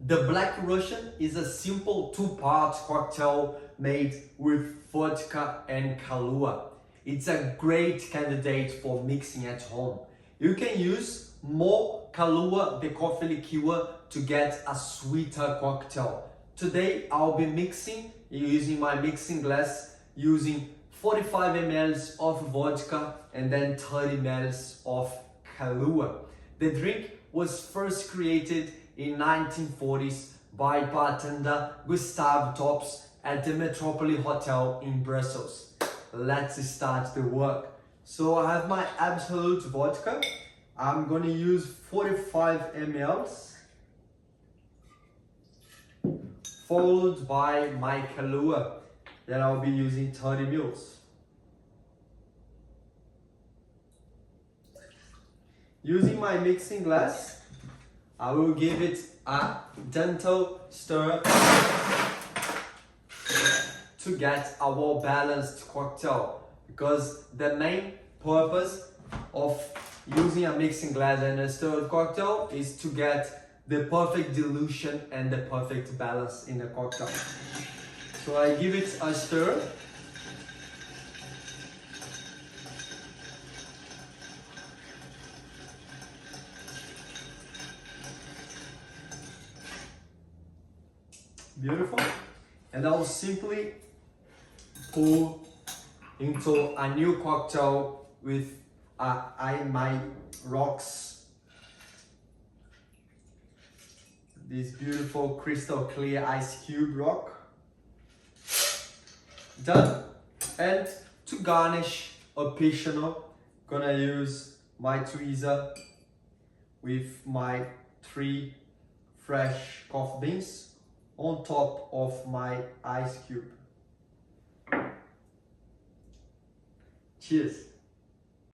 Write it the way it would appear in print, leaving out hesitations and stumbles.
The Black Russian is a simple two-part cocktail made with vodka and Kahlua. It's a great candidate for mixing at home. You can use more Kahlua, the coffee liqueur, to get a sweeter cocktail. Today I'll be mixing using my mixing glass, using 45 ml of vodka and then 30 ml of Kahlua. The drink was first created in 1940s by bartender Gustav Tops at the Metropole Hotel in Brussels. Let's start the work. So I have my Absolute vodka. I'm gonna use 45 ml, followed by my Kahlua, that I'll be using 30 ml. Using my mixing glass, I will give it a gentle stir to get a well-balanced cocktail, because the main purpose of using a mixing glass and a stirred cocktail is to get the perfect dilution and the perfect balance in the cocktail. So I give it a stir. Beautiful. And I'll simply pour into a new cocktail with my rocks. This beautiful crystal clear ice cube rock. Done. And to garnish optional, gonna use my tweezer with my 3 fresh coffee beans on top of my ice cube. Cheers!